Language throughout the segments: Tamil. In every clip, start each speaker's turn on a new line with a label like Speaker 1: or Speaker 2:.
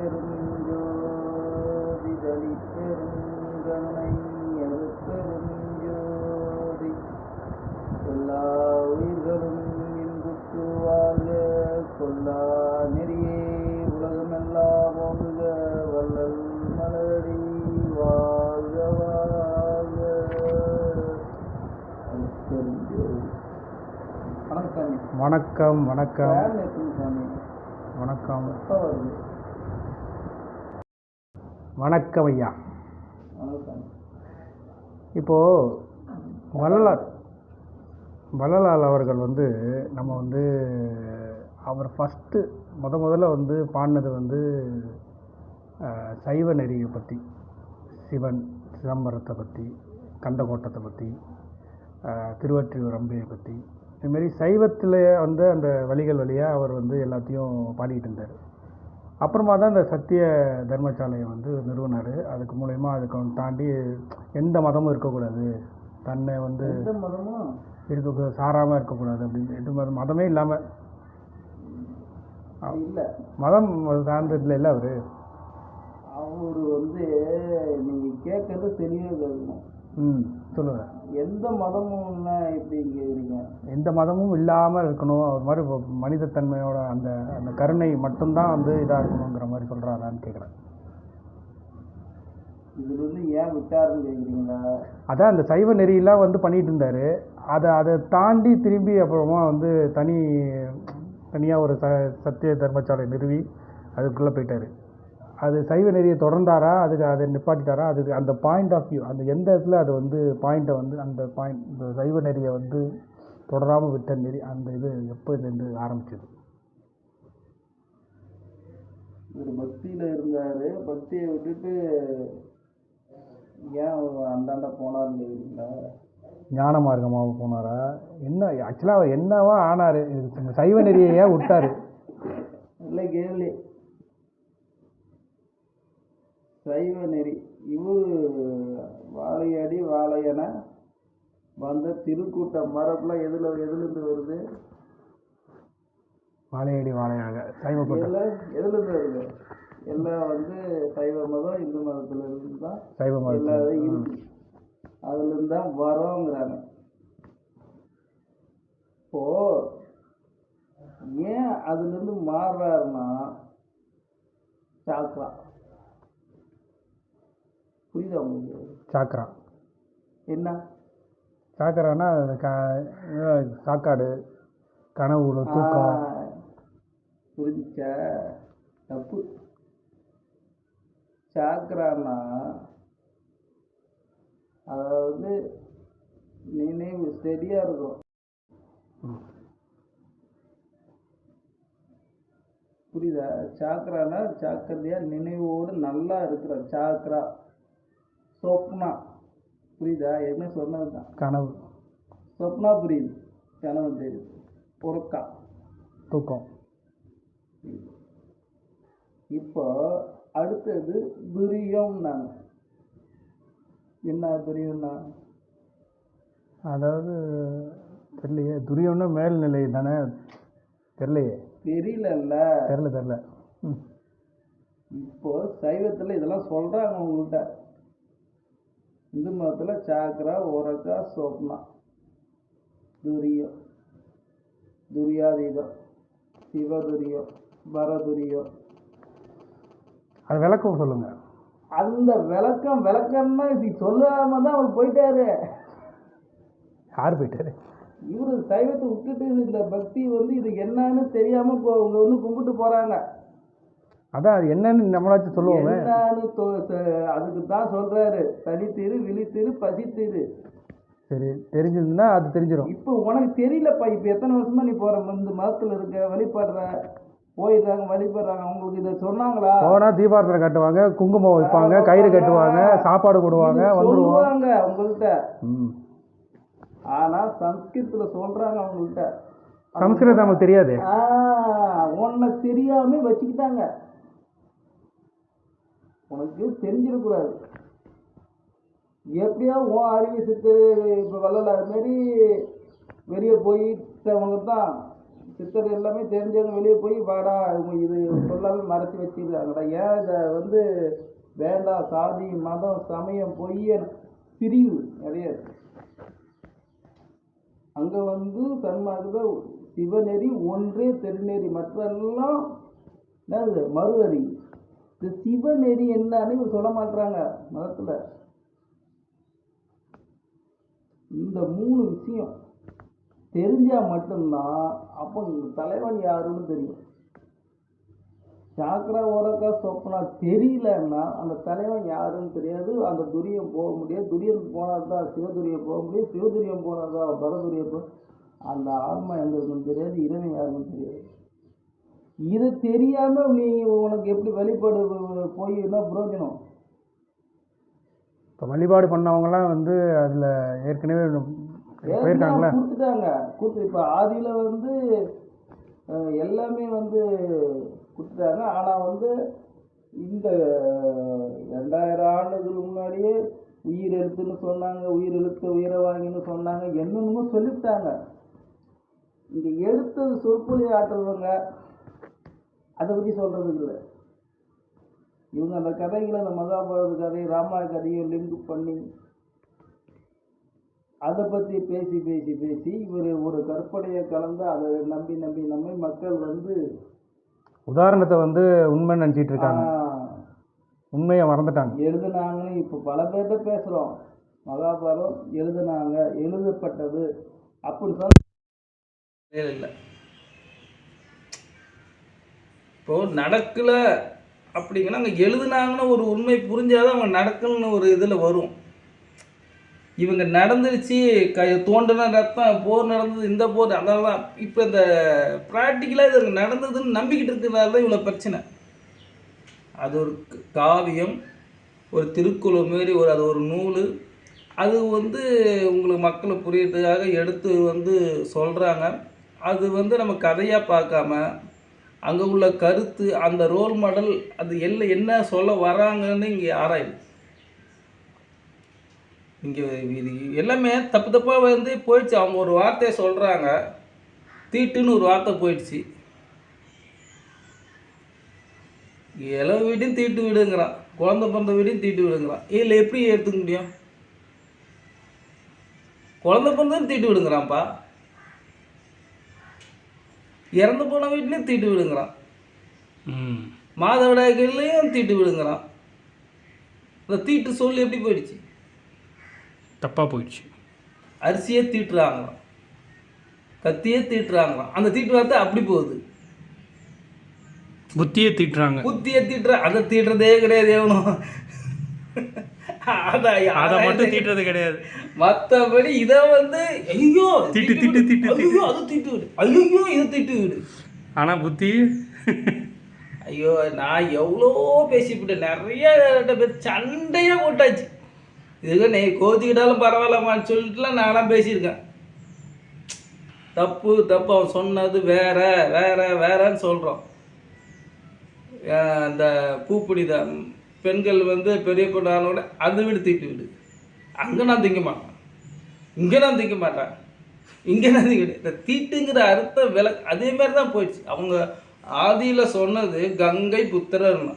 Speaker 1: அருட்பெருஞ்சோதி தனிப்பெருங்கருணை அருட்பெருஞ்சோதி எல்லா உயிர்களும் இன்புற்று வாழ்க கொல்லா நெறியே உலகமெல்லாம் ஓங்குக வள்ளல் மலரடி வாழ்க வாழ்க. அருட்பெருஞ்சோதி. வணக்கம் சாமி.
Speaker 2: வணக்கம் வணக்கம்
Speaker 1: சாமி.
Speaker 2: வணக்கம்
Speaker 1: வருது.
Speaker 2: வணக்கம் ஐயா.
Speaker 1: வணக்கம்.
Speaker 2: இப்போது வள்ளலார் அவர்கள் நம்ம அவர் ஃபஸ்ட்டு முதல்ல பாடினது சைவ நெறியை பற்றி, சிவன் சிதம்பரத்தை பற்றி, கந்தக்கோட்டத்தை பற்றி, திருவொற்றியூர் அம்பியை பற்றி, இதுமாரி சைவத்தில் அந்த வழிகள் வழியாக அவர் எல்லாத்தையும் பாடிக்கிட்டு இருந்தார். அப்புறமா தான் இந்த சத்திய தர்மசாலையை நிறுவனார். அதுக்கு மூலயமா அதுக்கு தாண்டி எந்த மதமும் இருக்கக்கூடாது, தன்னை இருக்க சாராமல் இருக்கக்கூடாது அப்படின்னு எந்த மதமே இல்லாமல்
Speaker 1: இல்லை
Speaker 2: மதம் சார்ந்ததில் இல்லை அவர்
Speaker 1: நீங்கள் கேட்கறது தெளிவாக கேட்கணும்.
Speaker 2: சொல்லுங்கள்.
Speaker 1: எந்த மதமும்னா எப்படி கேட்குறீங்க?
Speaker 2: எந்த மதமும் இல்லாமல் இருக்கணும், அவர் மாதிரி மனிதத்தன்மையோட அந்த அந்த கருணை மட்டும்தான் இதாக இருக்கணுங்கிற மாதிரி சொல்கிறாரான்னு கேட்குறேன்.
Speaker 1: இது ஏன் விட்டாருன்னு கேட்குறீங்களா?
Speaker 2: அதான் அந்த சைவ நெறியெல்லாம் பண்ணிகிட்டு இருந்தார். அதை தாண்டி திரும்பி அப்புறமா தனியாக ஒரு சத்திய தர்மசாலை நிறுவி அதுக்குள்ளே போயிட்டார். அது சைவ நெறியை தொடர்ந்தாரா, அதை நிப்பாட்டிட்டாரா, அதுக்கு அந்த பாயிண்ட் ஆஃப் வியூ, அந்த எந்த இடத்துல அது பாயிண்ட்டை அந்த பாயிண்ட் இந்த சைவ நெறியை தொடராமல் விட்ட நெறி அந்த இது எப்போதுலேருந்து ஆரம்பிச்சது?
Speaker 1: ஒரு பக்தியில் இருந்தார். பக்தியை விட்டுட்டு ஏன் அந்தாண்ட போனார்னு கேட்குறீங்களா?
Speaker 2: ஞான மார்க்கமாக போனாரா என்ன? ஆக்சுவலாக அவர் என்னவா ஆனார்? சைவ நெறியை விட்டார்
Speaker 1: இல்லை கேள்வி. சைவ நெறி இவர் வாழையடி வாழையன வந்த திருக்கூட்டம் மரபுலாம் எதுலேருந்து வருது?
Speaker 2: வாழையடி வாழையாக சைவ கூட்டம்
Speaker 1: எதுலேருந்து வருது? எல்லாம் சைவ மதம் இந்து மதத்துல இருந்து தான்
Speaker 2: சைவ மதம்
Speaker 1: எல்லாரும் இருக்கு. அதுலேருந்து தான் வரோங்கிறாங்க. இப்போ ஏன் அதுலேருந்து மாறுறாருன்னா சாக்ரா. புரியுதா உங்களுக்கு?
Speaker 2: சாக்கரா
Speaker 1: என்ன?
Speaker 2: சாக்கரானா சாக்காடு, கனவு, தூக்கம்.
Speaker 1: புரிஞ்சா? தப்பு. சாக்கரானா அதாவது நினைவு ஸ்டெடியாக இருக்கும். புரியுதா? சாக்கரானா சாக்கரையா நினைவோடு நல்லா இருக்கிற சாக்கரா. சொப்னா புரியுதா? என்ன சொன்னது தான்
Speaker 2: கனவு.
Speaker 1: சொப்னா புரியுது, கனவு தெரியுது. பொறுக்கா
Speaker 2: தூக்கம்.
Speaker 1: இப்போ அடுத்தது துரியம். நாங்கள் என்ன துரியம்னா?
Speaker 2: அதாவது தெரியலையே. துரியம்னா மேல்நிலை தானே? தெரியலையே. தெரியல.
Speaker 1: இப்போ சைவத்தில் இதெல்லாம் சொல்கிறாங்க உங்கள்கிட்ட. இந்து மதத்தில் சாக்கரா, ஓரக்கா, சொப்னா, துரியம், துரியாதீதம், சிவதுரியம், பரதுரியம்.
Speaker 2: அது விளக்கம் சொல்லுங்க.
Speaker 1: அந்த விளக்கம்னா இது சொல்லாம தான் அவர் போயிட்டாரு.
Speaker 2: யார் போயிட்டாரு?
Speaker 1: இவரு சைவத்தை விட்டுட்டு இந்த பக்தி இது என்னன்னு தெரியாம இவங்க கும்பிட்டு போறாங்க.
Speaker 2: அதான் அது என்னன்னு நம்மளாச்சும் சொல்லுவோம்.
Speaker 1: அதுக்கு தான் சொல்றாரு, தனித்திரு, விழித்திரு, பசித்திரு.
Speaker 2: சரி, தெரிஞ்சதுன்னா அது தெரிஞ்சிடும்.
Speaker 1: இப்போ உனக்கு தெரியலப்பா. இப்போ எத்தனை வருஷமா நீ போற இந்த மதத்துல இருக்க, வழிபடுற, போயிடுறாங்க, வழிபடுறாங்க. உங்களுக்கு இதை சொன்னாங்களா?
Speaker 2: போனா தீபாரத்தனை கட்டுவாங்க, குங்குமம் வைப்பாங்க, கயிறு கட்டுவாங்க, சாப்பாடு போடுவாங்க, வந்துருவாங்க
Speaker 1: உங்கள்கிட்ட. ஆனா சம்ஸ்கிருத்துல சொல்றாங்க அவங்கள்ட்ட.
Speaker 2: சம்ஸ்கிருதம் நமக்கு தெரியாது.
Speaker 1: உன்னை தெரியாம வச்சுக்கிட்டாங்க. உனக்கு தெரிஞ்சிடக்கூடாது. எப்படியா உன் அறிவு சித்து இப்போ வள்ளலார் மாரி வெளியே போயிட்டவங்க தான் சித்தர் எல்லாமே தெரிஞ்சவங்க வெளியே போய் வாடா இவங்க இது சொல்லாமல் மறைச்சி வச்சிருக்காங்கடா. ஏன் இதை வந்து வேண்டாம், சாதி மதம் சமயம் பொய்ய பிரிவு நிறைய இருக்கு. அங்கே வந்து சன்மார்க்க சிவநெறி ஒன்றே திருநெறி, மற்றெல்லாம் என்னது மறுவரி. இந்த சிவநெறி என்னன்னு இவர் சொல்ல மாட்டாங்க மதத்தில். இந்த 3 விஷயம் தெரிஞ்சால் மட்டும்தான் அப்போ தலைவன் யாருன்னு தெரியும். சாக்கரா ஓரக்கா சொப்பனா தெரியலன்னா அந்த தலைவன் யாருன்னு தெரியாது. அந்த துரியம் போக முடியாது. துரியன் போனால் தான் சிவதுரியம் போக முடியும். சிவதுரியம் போனால் தான் பரதுரியம் போக. அந்த ஆன்மா எங்கே இருக்குன்னு தெரியாது. இறைவன் யாருன்னு தெரியாது. இது தெரியாமல் நீ உனக்கு எப்படி வழிபாடு போய் என்ன பிரயோஜனம்?
Speaker 2: இப்போ வழிபாடு பண்ணவங்கலாம் வந்து அதில் ஏற்கனவே போயிருக்காங்களா?
Speaker 1: கொடுத்துட்டாங்க. இப்போ ஆதியில் வந்து எல்லாமே வந்து கொடுத்துட்டாங்க. ஆனால் வந்து இந்த 2000 ஆண்டுகளுக்கு முன்னாடியே உயிர் எழுத்துன்னு சொன்னாங்க, உயிர் எழுத்து உயிரை வாங்கின்னு சொன்னாங்க, என்னென்னமோ சொல்லிவிட்டாங்க. இங்கே எடுத்தது சொற்பொழி ஆட்டுறவங்க அதை பற்றி சொல்கிறதுக்கு இல்லை. இவங்க அந்த கதைகளை, அந்த மகாபாரத கதை ராமாயண கதையை லிங்க் பண்ணி அதை பற்றி பேசி பேசி பேசி இவர் ஒரு கற்பனையை கலந்து அதை நம்பி நம்பி நம்பி மக்கள் வந்து
Speaker 2: உதாரணத்தை வந்து உண்மை நினச்சிட்டு இருக்காங்க. உண்மையை மறந்துட்டாங்க.
Speaker 1: எழுதுனாங்கன்னு இப்போ பல பேர்கிட்ட பேசுகிறோம். மகாபாரதம் எழுதுனாங்க, எழுதப்பட்டது அப்படின்னு சொல்ல இல்லை. இப்போ நடக்கலை அப்படிங்கன்னா அங்கே எழுதுனாங்கன்னு ஒரு உண்மை புரிஞ்சாதான் அவங்க நடக்கணும்னு ஒரு இதில் வரும். இவங்க நடந்துருச்சு, தோண்டின ரத்தம், போர் நடந்தது, இந்த போர், அதனால தான் இப்போ இந்த ப்ராக்டிக்கலாக இது நடந்ததுன்னு நம்பிக்கிட்டு இருக்கிறதால தான் இவ்வளோ பிரச்சனை. அது ஒரு காவியம், ஒரு திருக்குறள் மாரி அது ஒரு நூல். அது வந்து உங்களுக்கு மக்களை புரியறதுக்காக எடுத்து வந்து சொல்கிறாங்க. அது வந்து நம்ம கதையாக பார்க்காம அங்கே உள்ள கருத்து, அந்த ரோல் மாடல், அது என்ன சொல்ல வராங்கன்னு இங்கே ஆராயுது. இங்கே இது எல்லாமே தப்பு தப்பாக வந்து போயிடுச்சு. அவங்க ஒரு வார்த்தையை சொல்கிறாங்க, தீட்டுன்னு ஒரு வார்த்தை போயிடுச்சு. எல்லா வீட்டையும் தீட்டு விடுங்கிறான், குழந்தை பிறந்த வீட்டையும் தீட்டு விடுங்கிறான். இதில் எப்படி எடுத்துக்க முடியும்? குழந்தை பிறந்ததும் தீட்டு விடுங்கிறான்ப்பா, இறந்து போன வீட்லேயும் தீட்டு விடுங்கிறான், மாதவிடாய்கள்லேயும் தீட்டு விடுங்கிறான். இந்த தீட்டு சொல்லி எப்படி போயிடுச்சு?
Speaker 2: தப்பாக போயிடுச்சு.
Speaker 1: அரிசியே தீட்டுறாங்களாம், கத்தியே தீட்டுறாங்களாம். அந்த தீட்டு வார்த்தை அப்படி போகுது.
Speaker 2: புத்தியை தீட்டுறாங்க,
Speaker 1: புத்தியை தீட்டுற, அதை தீட்டுறதே கிடையாது எவனும்.
Speaker 2: அதை மட்டும் தீட்டுறது கிடையாது.
Speaker 1: மற்றபடி இதை வந்து ஐயோ
Speaker 2: தீட்டு தீட்டு தீட்டு,
Speaker 1: ஐயோ அது தீட்டு விடு, ஐயோ இது தீட்டு விடு.
Speaker 2: ஆனால் புத்தி
Speaker 1: ஐயோ நான் எவ்வளோ பேசிவிட்டேன். நிறைய பேர் சண்டையாக போட்டாச்சு. இதுக்கு நீ கோச்சிக்கிட்டாலும் பரவாயில்லம்மான்னு சொல்லிட்டுலாம் நானாக பேசியிருக்கேன். தப்பு தப்பு, அவன் சொன்னது வேற வேற வேறன்னு சொல்கிறோம். இந்த பூப்பிடிதான் பெண்கள் வந்து பெரிய பொண்ணானோட அதை விடு தீட்டு விடு. அங்கே நான் திங்க மாட்டேன், இங்கே நான் திங்க மாட்டேன், இங்கே நான் திங்க. இந்த தீட்டுங்கிற அர்த்தம் அதேமாரி தான் போயிடுச்சு. அவங்க ஆதியில் சொன்னது கங்கை புத்திரர்னா,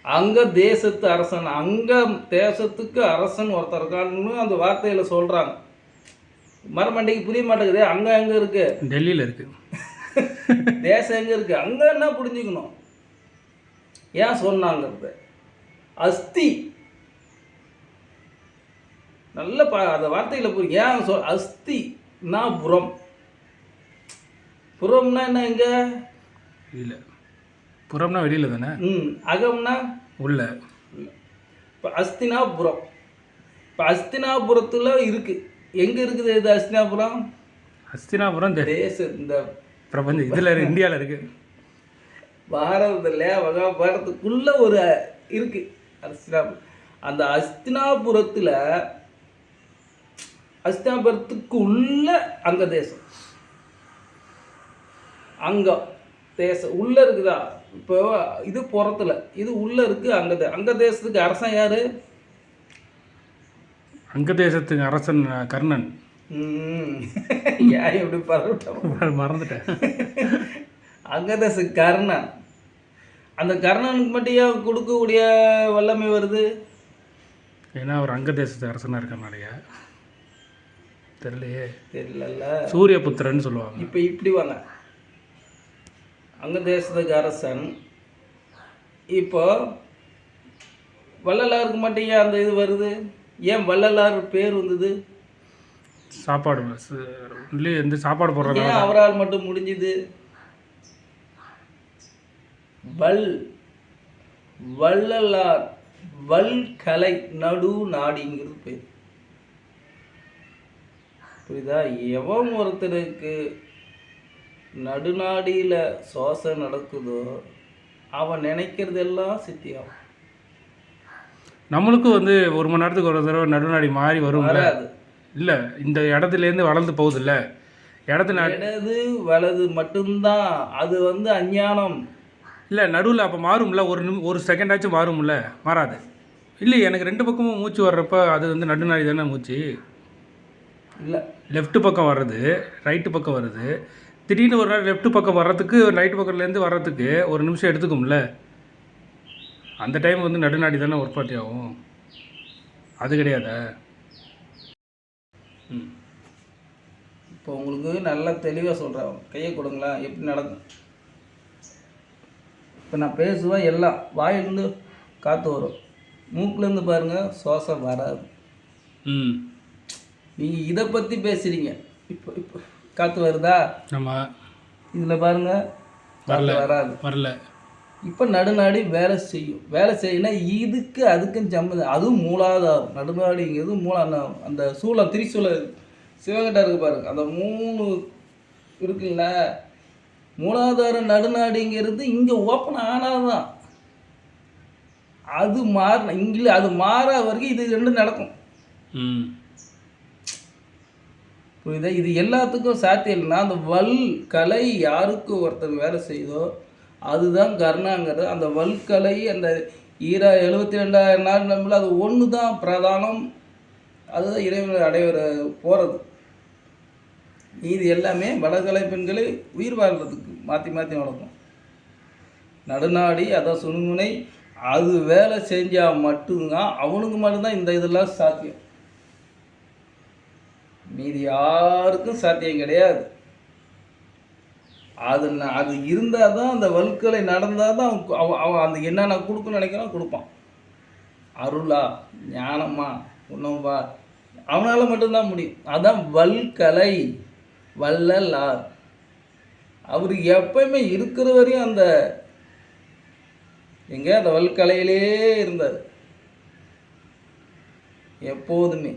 Speaker 1: அங்கே தேசத்து அரசன், அங்கே தேசத்துக்கு அரசன் ஒருத்தர் இருக்கான்னு அந்த வார்த்தையில் சொல்கிறாங்க. மரமண்டைக்கு புரிய மாட்டேங்குது. அங்கே எங்கே இருக்குது?
Speaker 2: டெல்லியில் இருக்குது.
Speaker 1: தேசம் எங்கே இருக்குது? அங்கே என்ன புரிஞ்சுக்கணும் ஏன் சொன்னாங்கிறது. அஸ்தி நல்ல அந்த வார்த்தையில் புரியும். ஏன் அஸ்தி நான் புறம், புறம்னா என்ன? எங்கே?
Speaker 2: இல்லை, புறம்னா வெளியில் தானே.
Speaker 1: அகம்னா
Speaker 2: உள்ள.
Speaker 1: இப்போ அஸ்தினாபுரம், இப்போ அஸ்தினாபுரத்தில் இருக்குது. எங்கே இருக்குது இது அஸ்தினாபுரம்?
Speaker 2: அஸ்தினாபுரம்
Speaker 1: தேசம், இந்த
Speaker 2: பிரபஞ்சம் இதில் இந்தியாவில் இருக்குது.
Speaker 1: பாரதத்தில் மகாபாரதத்துக்குள்ளே ஒரு இருக்குது அஸ்தினாபுரம். அந்த அஸ்தினாபுரத்துக்கு உள்ள அங்கே தேசம், அங்கே தேசம் உள்ளே இருக்குதா? இப்போ இது புறத்தில், இது உள்ளே இருக்குது. அங்கே தேசத்துக்கு அரசன் யார்?
Speaker 2: அங்கே தேசத்துக்கு அரசன் கர்ணன்.
Speaker 1: ஏன் எப்படி பரவிட்டோம்
Speaker 2: மறந்துட்டேன்.
Speaker 1: அங்கதேச கர்ணன். அந்த கர்ணனுக்கு மட்டும் ஏன் கொடுக்கக்கூடிய வல்லமை வருது?
Speaker 2: ஏன்னா அவர் அங்கதேசத்து அரசனாக இருக்கனாலயா தெரியலையே.
Speaker 1: தெரியல.
Speaker 2: சூரிய புத்திரன்னு சொல்லுவாங்க.
Speaker 1: இப்போ இப்படி வாங்க, அங்கதேசத்துக்கு அரசன். இப்போ வள்ளலாருக்கு மட்டும் ஏன் அந்த இது வருது? ஏன் வள்ளலார் பேர் வந்தது?
Speaker 2: சாப்பாடு இல்லையே, இந்த சாப்பாடு போடுறதுனால.
Speaker 1: ஏன் அவரால் மட்டும் முடிஞ்சுது? வள்ளலார் வல்கலை நடு நாடிங்கிறது பேர். புரியுதா? எவன் ஒருத்தருக்கு நடுநாடியில் சுவாசம் நடக்குதோ அவன் நினைக்கிறதெல்லாம் சித்தியாகும்.
Speaker 2: நம்மளுக்கும் வந்து 1 மணி நேரத்துக்கு ஒரு தடவை நடுநாடி மாறி வரும்.
Speaker 1: வராது.
Speaker 2: இல்லை, இந்த இடத்துலேருந்து வளர்ந்து போகுது. இல்லை,
Speaker 1: இடது வலது மட்டும்தான். அது வந்து அஞ்ஞானம்.
Speaker 2: இல்லை, நடுவில் அப்போ மாறும்ல, ஒரு செகண்டாச்சும் மாறும்ல. மாறாது. இல்லை, எனக்கு 2 பக்கமும் மூச்சு வர்றப்ப அது வந்து நடுநாடி தானே மூச்சு.
Speaker 1: இல்லை,
Speaker 2: லெஃப்ட் பக்கம் வர்றது, ரைட்டு பக்கம் வருது. திடீர்னு ஒரு நாள் லெஃப்ட் பக்கம் வர்றதுக்கு, ரைட்டு பக்கத்துலேருந்து வர்றதுக்கு 1 நிமிஷம் எடுத்துக்கும்ல. அந்த டைம் வந்து நடுநாடி தானே உற்பத்தி ஆகும். அது கிடையாதா?
Speaker 1: இப்போ உங்களுக்கு நல்லா தெளிவாக சொல்கிறேன். கையை கொடுங்களா, எப்படி நடக்கும்? இப்போ நான் பேசுவேன், எல்லாம் வாயிலேருந்து காற்று வரும், மூக்கிலேருந்து பாருங்கள் சுவாசம் வராது. நீங்கள் இதை பற்றி பேசுகிறீங்க. இப்போ காற்று வருதா?
Speaker 2: ஆமாம்.
Speaker 1: இதில் பாருங்கள் வராது. இப்போ நடுநாடி வேலை செய்யும். வேலை செய்யணும். இதுக்கு அதுக்கும் சம்மந்தம். அதுவும் மூலாதாரம். நடுநாடிங்கிறது அந்த சூளம், திரிசூலம் சிவகட்டை இருக்குது பாருங்க, அந்த 3 இருக்குல்ல. மூலாதாரம் நடுநாடிங்கிறது இங்கே ஓப்பன் ஆனாதான் அது மாறணும். இங்கே அது மாற வரைக்கும் இது 2 நடக்கும். புரியுதா? இது எல்லாத்துக்கும் சாத்தியம் இல்லைன்னா அந்த கலை யாருக்கு ஒருத்தர் வேலை செய்தோ அதுதான் கர்ணாங்கிறது. அந்த கலை அந்த 72,000 நாள் நம்மள அது ஒன்று தான் பிரதானம். அதுதான் இறைவனை அடைவர போகிறது. இது எல்லாமே வடகலை பெண்களை உயிர் வாழ்கிறதுக்கு மாற்றி வளர்க்கும். நடுநாடி அதான் சுணுமுனை அது வேலை செஞ்சால் மட்டும்தான் அவனுக்கு மட்டும்தான் இந்த இதெல்லாம் சாத்தியம். மீதி யாருக்கும் சாத்தியம் கிடையாது. அது இருந்தால் தான் அந்த வல்கலை நடந்தால் தான் அவன் அந்த என்னென்ன கொடுக்கணும்னு நினைக்கிறான் கொடுப்பான். அருளா, ஞானமா, உணவா, அவனால் மட்டும்தான் முடியும். அதான் வல்கலை வள்ளலார். அவர் எப்பயுமே இருக்கிற வரையும் அந்த அந்த வல்கலையிலே இருந்தார் எப்போதுமே.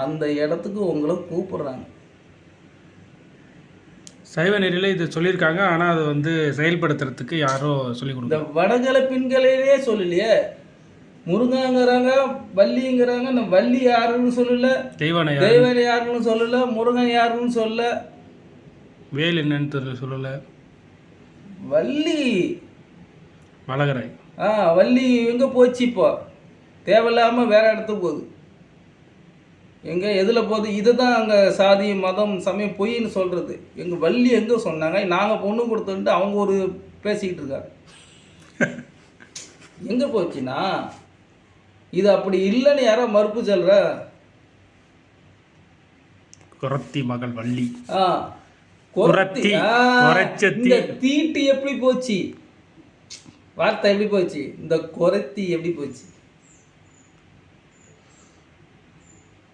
Speaker 1: அந்த இடத்துக்கு உங்களை கூப்பிடுறாங்க.
Speaker 2: சைவ நெறியில் இது சொல்லியிருக்காங்க. ஆனால் அது வந்து செயல்படுத்துறதுக்கு யாரோ சொல்லிக் கொடுங்க.
Speaker 1: இந்த வடகலை பெண்களையே சொல்லலையே. முருகங்கிறாங்க, வள்ளிங்கிறாங்க. இந்த வள்ளி யாருன்னு சொல்லல, தெய்வனை யாருன்னு சொல்லல, முருகன் யாருன்னு சொல்ல,
Speaker 2: வேல் என்னன்னு சொல்லலை.
Speaker 1: வள்ளி
Speaker 2: வளகரை.
Speaker 1: வள்ளி எங்கே போச்சு? இப்போ தேவையில்லாமல் வேற இடத்துக்கு போகுது. எங்கே எதில் போகுது? இதை தான் அங்கே சாதி மதம் சமயம் பொய்ன்னு சொல்கிறது. எங்கள் வள்ளி எங்கே சொன்னாங்க? நாங்கள் பொண்ணு கொடுத்துட்டு அவங்க ஒரு பேசிக்கிட்டு இருக்காங்க. எங்கே போச்சுன்னா இது அப்படி இல்லைன்னு யாரோ மறுப்பு சொல்கிற.
Speaker 2: குரத்தி மகள் வள்ளி.
Speaker 1: இந்த தீட்டு எப்படி போச்சு? வார்த்தை எப்படி போச்சு? இந்த குரத்தி எப்படி போச்சு?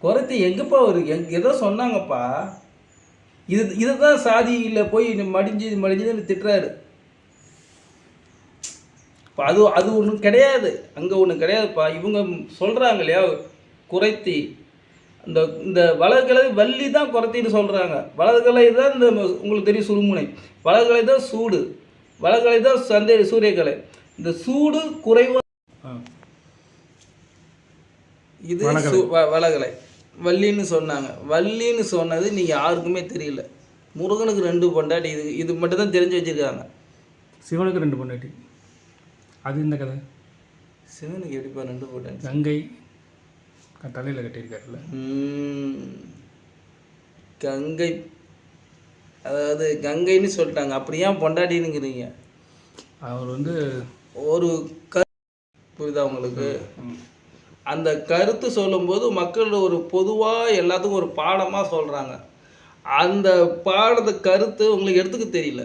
Speaker 1: குரத்தி எங்கப்பா வருது? ஏதோ சொன்னாங்கப்பா. இதை தான் சாதியில் போய் மடிஞ்சதுன்னு திட்டுறாரு. அது ஒன்றும் கிடையாது. அங்கே ஒன்றும் கிடையாதுப்பா. இவங்க சொல்கிறாங்க இல்லையா குறைத்தி. இந்த வலதுகலை வள்ளி தான் குறைத்தின்னு சொல்கிறாங்க. வலதுகலை தான் இந்த உங்களுக்கு தெரியும் சுருமுனை. வலதுகலை தான் சூடு. வலதுகலை தான் சூரியகலை. இந்த சூடு குறைவா இது வலகலை. வள்ளின்னு சொன்னாங்க. வள்ளின்னு சொன்னது நீங்கள் யாருக்குமே தெரியல. முருகனுக்கு 2 பொண்டாட்டி. இது மட்டும் தான் தெரிஞ்சு வச்சுருக்காங்க.
Speaker 2: சிவனுக்கு 2 பொண்டாட்டி. அது இந்த கதை.
Speaker 1: சிவனுக்கு எப்படிப்பா 2 பொண்டாட்டி?
Speaker 2: கங்கை தலையில் கட்டியிருக்காருல்ல.
Speaker 1: கங்கை, அதாவது கங்கைன்னு சொல்லிட்டாங்க, அப்படி ஏன் பொண்டாட்டினுங்கிறீங்க?
Speaker 2: அவர் வந்து
Speaker 1: ஒரு புரியுதா உங்களுக்கு? அந்த கருத்து சொல்லும்போது மக்கள் ஒரு பொதுவாக எல்லாத்துக்கும் ஒரு பாடமாக சொல்கிறாங்க. அந்த பாடத்தை கருத்து உங்களுக்கு எடுத்துக்க தெரியல.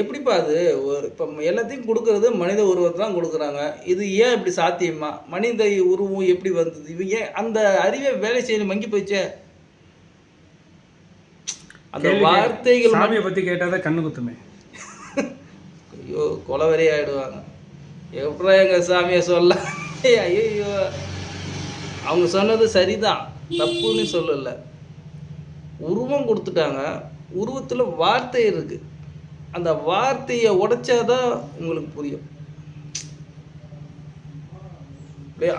Speaker 1: எப்படிப்பா அது? ஒரு இப்போ எல்லாத்தையும் கொடுக்கறது மனித உருவத்தை தான் கொடுக்குறாங்க. இது ஏன் இப்படி சாத்தியமா? மனித உருவம் எப்படி வந்தது? இவங்க ஏன் அந்த அறிவை வேலை செய்ய மங்கி போயிச்சே. அந்த வார்த்தைகள்
Speaker 2: சாமியை பற்றி கேட்டால் தான் கண்ணு குத்துமே.
Speaker 1: ஐயோ, கொலவெறி ஆகிடுவாங்க. எப்படா எங்கள் சாமியை சொல்ல? ஐயோ, அவங்க சொன்னது சரிதான், தப்புன்னு சொல்லலை. உருவம் கொடுத்துட்டாங்க, உருவத்தில் வார்த்தை இருக்குது. அந்த வார்த்தையை உடைச்சாதான் உங்களுக்கு புரியும்.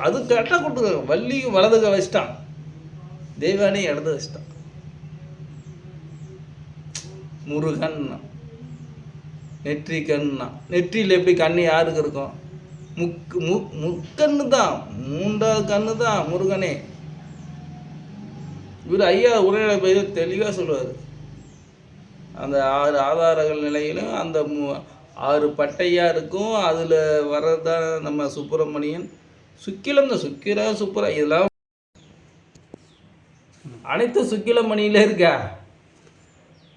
Speaker 1: அது கரெக்டாக கொடுத்துருக்காங்க. வள்ளியும் வலதுக வச்சிட்டான், தெய்வானையும் இடது வச்சிட்டான். முருகன்னா நெற்றி கண்ணா, நெற்றியில் எப்படி கண்ணு யாருக்கு இருக்கும்? முக்கண்ணு தான், மூன்றாவது கண்ணு தான் முருகனே. இவர் ஐயா உரையாட போய் தெளிவாக சொல்லுவார். அந்த 6 ஆதாரங்கள் நிலையிலும் அந்த 6 பட்டையாக இருக்கும். அதில் வர்றதான் நம்ம சுப்பிரமணியன், சுக்கிலம் தான், சுக்கிர சுப்பர இதெல்லாம் அனைத்து சுக்கிலமணியில் இருக்கா.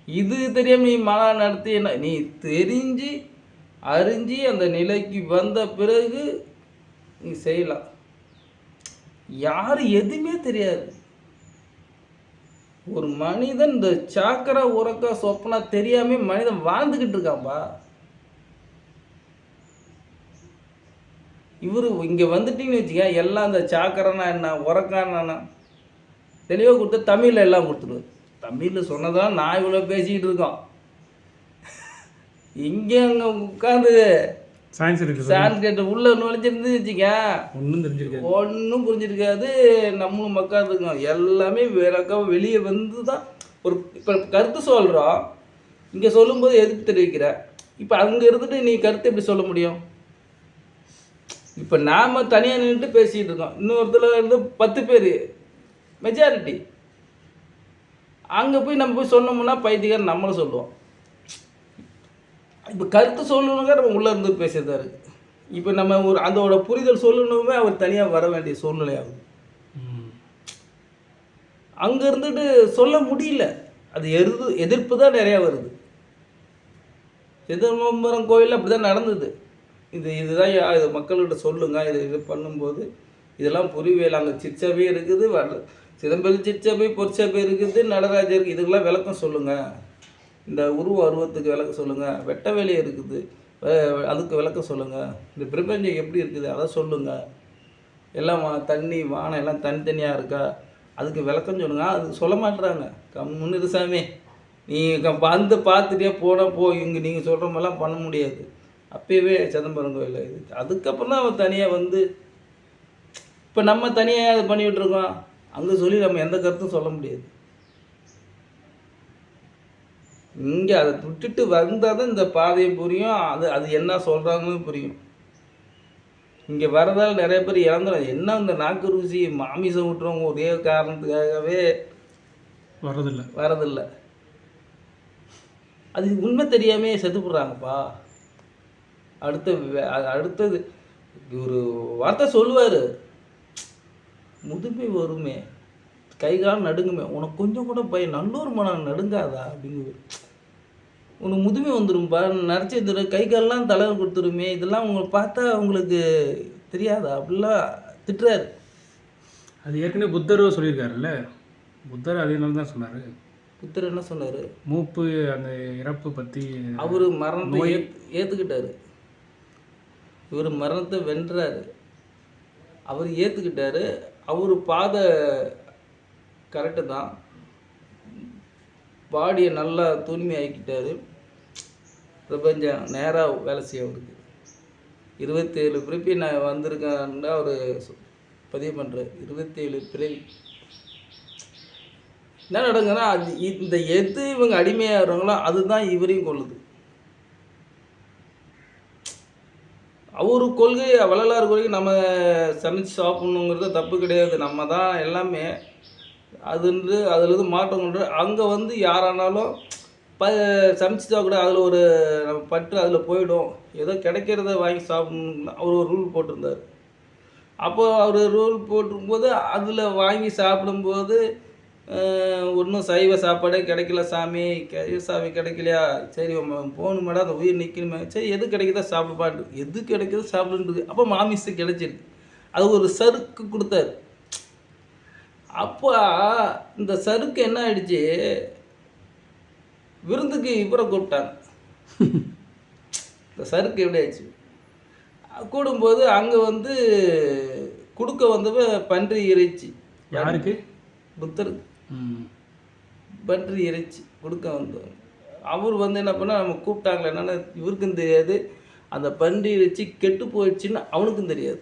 Speaker 1: இது தெரியாம நீ மாலா நடத்தி என்ன, நீ தெரிஞ்சு அறிஞ்சு அந்த நிலைக்கு வந்த பிறகு நீ செய்யலாம். யார் எதுவுமே தெரியாது. ஒரு மனிதன் இந்த சாக்கரா உறக்கா சொப்பனா தெரியாம மனிதன் வாழ்ந்துக்கிட்டு இருக்கான்பா. இவரு இங்க வந்துட்டீங்கன்னு வச்சுக்க, எல்லாம் இந்த சாக்கரைனா என்ன, உறக்கானா தெளிவாக கொடுத்து தமிழில் எல்லாம் கொடுத்துருவாரு. தமிழில் சொன்னதான் நான் இவ்வளோ பேசிக்கிட்டு இருக்கோம். இங்கே அங்கே உட்காந்து சான்ஸ்கிரிட் உள்ள நுழைஞ்சிருந்து வச்சுக்க, ஒன்றும் புரிஞ்சிருக்காது. நம்மளும் உட்காந்துருக்கோம். எல்லாமே வெளியே வந்து தான் ஒரு இப்போ கருத்து சொல்கிறோம். இங்கே சொல்லும்போது எதிர்ப்பு தெரிவிக்கிற. இப்போ அங்கே இருந்துட்டு நீ கருத்து எப்படி சொல்ல முடியும்? இப்போ நாம் தனியாக நின்றுட்டு பேசிகிட்டு இருக்கோம், இன்னொருத்தில் இருந்து 10 பேர் மெஜாரிட்டி. அங்கே போய் நம்ம போய் சொன்னோம்னா பைத்தியக்காரன் நம்மளை சொல்லுவோம். இப்போ கருத்து சொல்லணுங்க நம்ம உள்ளே இருந்து பேசுறதா இருக்குது. இப்போ நம்ம ஒரு அதோட புரிதல் சொல்லணுமே அவர் தனியாக வர வேண்டிய சூழ்நிலை ஆகுது. அங்கே இருந்துட்டு சொல்ல முடியல. அது எதிர்ப்பு தான் நிறையா வருது. சிதம்பரம் கோயிலில் அப்படி தான் நடந்தது. இதுதான் இது மக்கள்கிட்ட சொல்லுங்க, இது பண்ணும்போது இதெல்லாம் புரியவே. அங்கே சிற்சபை இருக்குது, சிதம்பரம் சிற்சபை, பொற்சபை இருக்குது, நடராஜருக்கு இதுக்கெல்லாம் விளக்கம் சொல்லுங்கள். இந்த உருவத்துக்கு விளக்கம் சொல்லுங்கள். வெட்ட வேலை இருக்குது, அதுக்கு விளக்கம் சொல்லுங்கள். இந்த பிரபஞ்சம் எப்படி இருக்குது அதை சொல்லுங்கள். எல்லாம் தண்ணி வானம் எல்லாம் தனித்தனியாக இருக்கா, அதுக்கு விளக்கம் சொல்லுங்கள். அது சொல்ல மாட்டுறாங்க. கம்முன்னு சாமி, நீ வந்து பார்த்துட்டே போனால் இங்கே நீங்கள் சொல்கிற மாதிரிலாம் பண்ண முடியாது. அப்போவே சிதம்பரம் கோயில் இது. அதுக்கப்புறம் தான் அவன் தனியாக வந்து இப்போ நம்ம தனியாக அது பண்ணிகிட்ருக்கோம். அங்கே சொல்லி நம்ம எந்த கருத்தும் சொல்ல முடியாது. இங்கே அதை விட்டுட்டு வந்தால் தான் இந்த பாதையை புரியும். அது என்ன சொல்கிறாங்கன்னு புரியும். இங்கே வரதால் நிறைய பேர் இறந்துடும். என்ன இந்த நாக்கு ருசி மாமிசம் விட்டுறவங்க ஒரே காரணத்துக்காகவே வரதில்லை. அது உண்மை தெரியாமே செத்து போடுறாங்கப்பா. அடுத்தது ஒரு வார்த்தை சொல்லுவார், முதுமை வருமே, கை கால் நடுங்குமே, உனக்கு கொஞ்சம் கூட பயம், நல்லூர் மனம் நடுங்காதா அப்படிங்குது. உனக்கு முதுமை வந்துடும்பா, நரைச்சி வந்துடும், கை கால்லாம் தலைவர் கொடுத்துருமே, இதெல்லாம் உங்களை பார்த்தா உங்களுக்கு தெரியாதா அப்படிலாம் திட்டுறாரு.
Speaker 2: அது ஏற்கனவே புத்தர் சொல்லியிருக்காருல்ல. புத்தர் அதனால தான் சொன்னார்.
Speaker 1: புத்தர் என்ன சொன்னார்?
Speaker 2: மூப்பு அந்த இறப்பு பற்றி
Speaker 1: அவர் மரணத்தை ஏற்றுக்கிட்டாரு. இவர் மரணத்தை வென்றாரு, அவர் ஏற்றுக்கிட்டாரு. அவர் பாதை கரெக்டு தான், பாடியை நல்லா தூய்மையாக்கிட்டாரு. பிரபஞ்சம் நேராக வேலை செய்ய அவருக்கு 27 பிறப்பி நான் வந்திருக்கேன்னா அவர் பதிவு பண்ணுறார். 27 பிறவி என்ன நடக்குன்னா, அது இந்த எது இவங்க அடிமையாகிறவங்களோ அதுதான் இவரையும் கொள்ளுது. அவர் கொள்கை வள்ளலார் கொள்கை நம்ம சமைச்சு சாப்பிட்ணுங்கிறது தப்பு கிடையாது. நம்ம தான் எல்லாமே அதுன்று அதுலேருந்து மாற்றம் கொண்டு அங்கே வந்து யாரானாலும் சமைச்சு சாப்பிட அதில் ஒரு நம்ம பற்று அதில் போயிடும். ஏதோ கிடைக்கிறத வாங்கி சாப்பிடணும்னு அவர் ஒரு ரூல் போட்டிருந்தார். அப்போ அவர் ரூல் போட்டிருக்கும்போது அதில் வாங்கி சாப்பிடும்போது ஒன்றும் சைவ சாப்பாடே கிடைக்கல சாமி, சாமி கிடைக்கலையா, சரி போகணுமாடா அந்த உயிர் நிற்கணுமே, சரி எது கிடைக்குதோ சாப்பிடுப்பாட்டு, எது கிடைக்குதோ சாப்பிடுன்றது. அப்போ மாமிசம் கிடைச்சிருக்கு. அது ஒரு சறுக்கு கொடுத்தாரு. அப்போ இந்த சறுக்கு என்ன ஆயிடுச்சு, விருந்துக்கு இவரை கூப்பிட்டாங்க. இந்த சறுக்கு எப்படி ஆயிடுச்சு கூடும்போது அங்கே வந்து கொடுக்க வந்தவ பன்றி இறைச்சி.
Speaker 2: யாருக்கு?
Speaker 1: புத்தருக்கு பன்றி இறைச்சி கொடுக்க வந்தோம். அவர் வந்து என்ன பண்ணால் நம்ம கூப்பிட்டாங்களே என்னென்னா இவருக்கும் தெரியாது, அந்த பன்றி இறைச்சி கெட்டு போயிடுச்சின்னு அவனுக்கும் தெரியாது.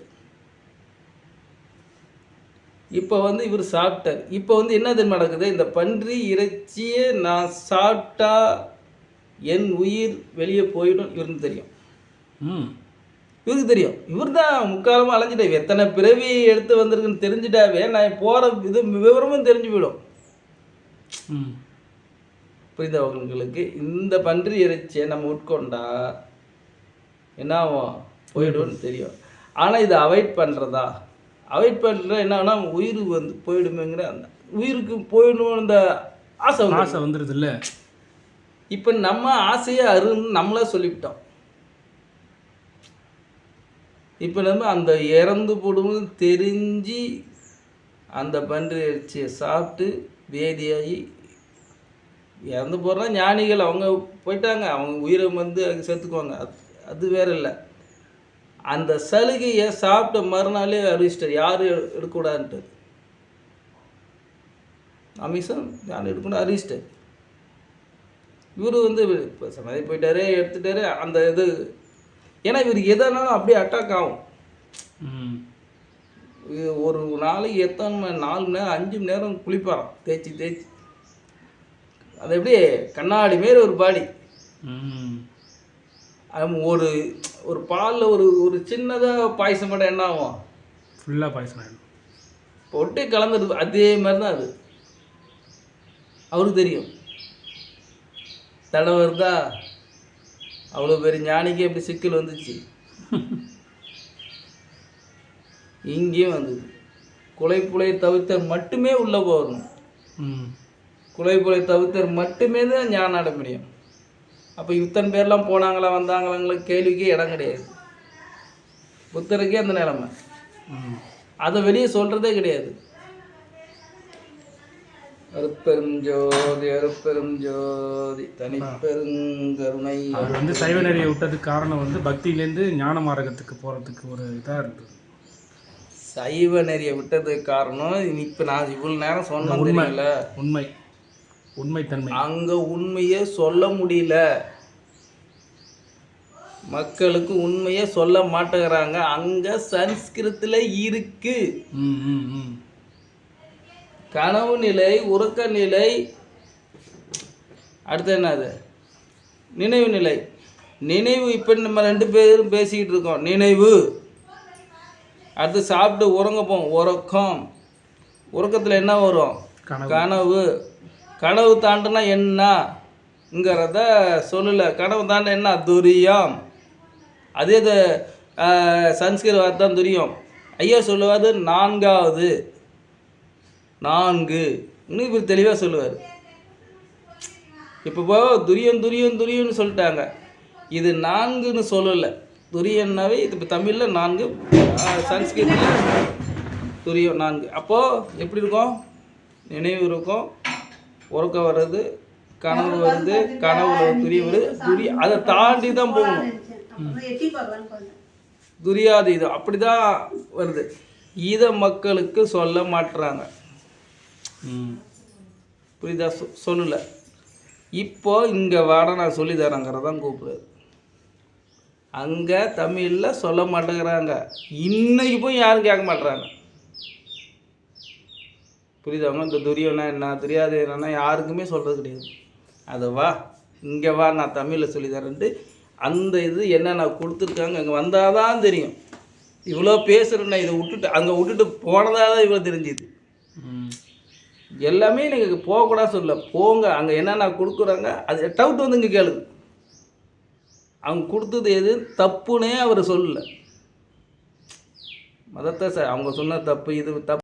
Speaker 1: இப்போ வந்து இவர் சாப்பிட்டார். இப்போ வந்து என்ன தெரியுமா நடக்குது, இந்த பன்றி இறைச்சியை நான் சாப்பிட்டா என் உயிர் வெளியே போயிடும் இவருக்கு தெரியும். இவருக்கு தெரியும். இவர் தான் முக்காலமாக அலைஞ்சிட்டாவே, எத்தனை பிறவி எடுத்து வந்திருக்குன்னு தெரிஞ்சுட்டாவே நான் போகிற இது விவரமும் தெரிஞ்சு போயிடும். புரியுதா உங்களுக்கு? இந்த பன்றி இறைச்சியை நம்ம உட்கொண்டா என்ன ஆகும், போயிடும்னு தெரியும். ஆனால் இதை அவாய்ட் பண்ணுறதா, அவாய்ட் பண்ணுற என்ன ஆகுனா உயிர் வந்து போயிடுமேங்கிற அந்த உயிருக்கு போயிடணும் அந்த ஆசை
Speaker 2: வந்துடுது இல்லை.
Speaker 1: இப்போ நம்ம ஆசையை அருன்னு நம்மளே சொல்லிவிட்டோம். இப்போ நம்ம அந்த இறந்து போடும்போது தெரிஞ்சு அந்த பன்றி இறைச்சியை சாப்பிட்டு வேதியாகி இறந்து போடுறா ஞானிகள், அவங்க போயிட்டாங்க, அவங்க உயிரை வந்து அங்கே சேர்த்துக்குவாங்க, அது வேற இல்லை. அந்த சலுகையை சாப்பிட்ட மறுநாளே அறிவிச்சிட்டார் யாரும் எடுக்கக்கூடாதுன்ட்டு. அமிஷம் யாரும் எடுக்கக்கூடாது அறிவிச்சிட்டார். இவர் வந்து இப்போ சமாதி போயிட்டாரே எடுத்துட்டாரு அந்த இது. ஏன்னா இவர் எதனாலும் அப்படியே அட்டாக் ஆகும். ஒரு நாளைக்கு எத்தனை 4 மணி நேரம் 5 மணி நேரம் குளிப்பாராம் தேய்ச்சி. அது எப்படி கண்ணாடி மாரி ஒரு பாடி. ஒரு ஒரு பாலில் ஒரு சின்னதாக பாயசம் மட்டும் என்ன ஆகும்,
Speaker 2: ஃபுல்லாக பாயசம் ஆகிடும்,
Speaker 1: பொட்டே கலந்துடுது. அதே மாதிரி தான் அது. அவருக்கு தெரியும் தடவை இருந்தா அவ்வளோ பெரிய ஞானிக்கு எப்படி சிக்கல் வந்துச்சு, இங்கேயும் வந்தது. குலைப்புலை தவிர்த்தர் மட்டுமே உள்ளே போகணும். குலைப்புலை தவிர்த்தர் மட்டுமே தான் ஞானம் அடைய முடியும். அப்போ இத்தனை பேர்லாம் போனாங்களா வந்தாங்களாங்களுக்கு கேள்விக்கே இடம் கிடையாது. புத்தருக்கே அந்த நிலைமை. அதை வெளியே சொல்கிறதே கிடையாது. அருட்பெரும் ஜோதி அருட்பெரும் ஜோதி தனிப்பெருங்கருணை.
Speaker 2: அவர் வந்து சைவ நெறியை விட்டதுக்கு காரணம் வந்து பக்தியிலேருந்து ஞான மார்க்கத்துக்கு போகிறதுக்கு ஒரு இதாக இருந்தது.
Speaker 1: சைவ நெறியை விட்டதுக்கு காரணம் இப்போ நான் இவ்வளோ நேரம் சொன்னேன்ல,
Speaker 2: உண்மைத்தன்மை.
Speaker 1: அங்கே உண்மையை சொல்ல முடியல, மக்களுக்கு உண்மையை சொல்ல மாட்டேங்கிறாங்க. அங்கே சன்ஸ்கிருத்தில் இருக்கு. கனவு நிலை, உறக்க நிலை, அடுத்து என்னது நினைவு நிலை. நினைவு இப்போ நம்ம 2 பேரும் பேசிக்கிட்டு இருக்கோம், நினைவு. அடுத்து சாப்பிட்டு உறங்க போவோம், உறக்கம். உறக்கத்தில் என்ன வரும், கனவு. கனவு தாண்டுனா என்னங்கிறத சொல்லலை. கனவு தாண்ட என்ன, துரியம். அதே இது சன்ஸ்கிருத வார்த்தை தான் துரியம். ஐயா சொல்லுவார் 4வது 4 இன்னும் இவர் தெளிவாக சொல்லுவார். இப்போ துரியன்னு சொல்லிட்டாங்க, இது 4ன்னு சொல்லலை. துரியன்னாவே இது இப்போ தமிழில் 4, சன்ஸ்கிருத்தில் துரியம் 4. அப்போது எப்படி இருக்கும், நினைவு இருக்கும், உறக்கம் வர்றது, கனவு வருது, கனவுல துரியம் வருது, அதை தாண்டி தான் போகணும். துரியாதீதம் அப்படி தான் வருது. இதை மக்களுக்கு சொல்ல மாட்டுறாங்க. புரியுதா? சொல்லலை. இப்போ இங்கே வாட நான் சொல்லி தரேங்கிறதான் கூப்பிடுறது. அங்கே தமிழில் சொல்ல மாட்டேங்கிறாங்க. இன்னைக்கு போய் யாரும் கேட்க மாட்டுறாங்க. புரியுதாங்க? இந்த துரியம்னா என்ன, தெரியாது என்னன்னா யாருக்குமே சொல்கிறது கிடையாது. அதை வா இங்கே வா நான் தமிழில் சொல்லி தரேன்ட்டு அந்த இது என்னென்ன கொடுத்துருக்காங்க அங்கே வந்தால் தான் தெரியும். இவ்வளோ பேசுகிறேன்னா இதை விட்டுட்டு அங்கே விட்டுட்டு போனதாக தான் இவ்வளோ தெரிஞ்சுது. எல்லாமே நீங்கள் போகக்கூடாது சொல்ல, போங்க. அங்கே என்னென்ன கொடுக்குறாங்க அது டவுட் வந்து இங்கே கேளுங்க. அவங்க கொடுத்தது எது தப்புன்னே அவர் சொல்லலை. மதத்தை அவங்க சொன்ன தப்பு இது தப்பு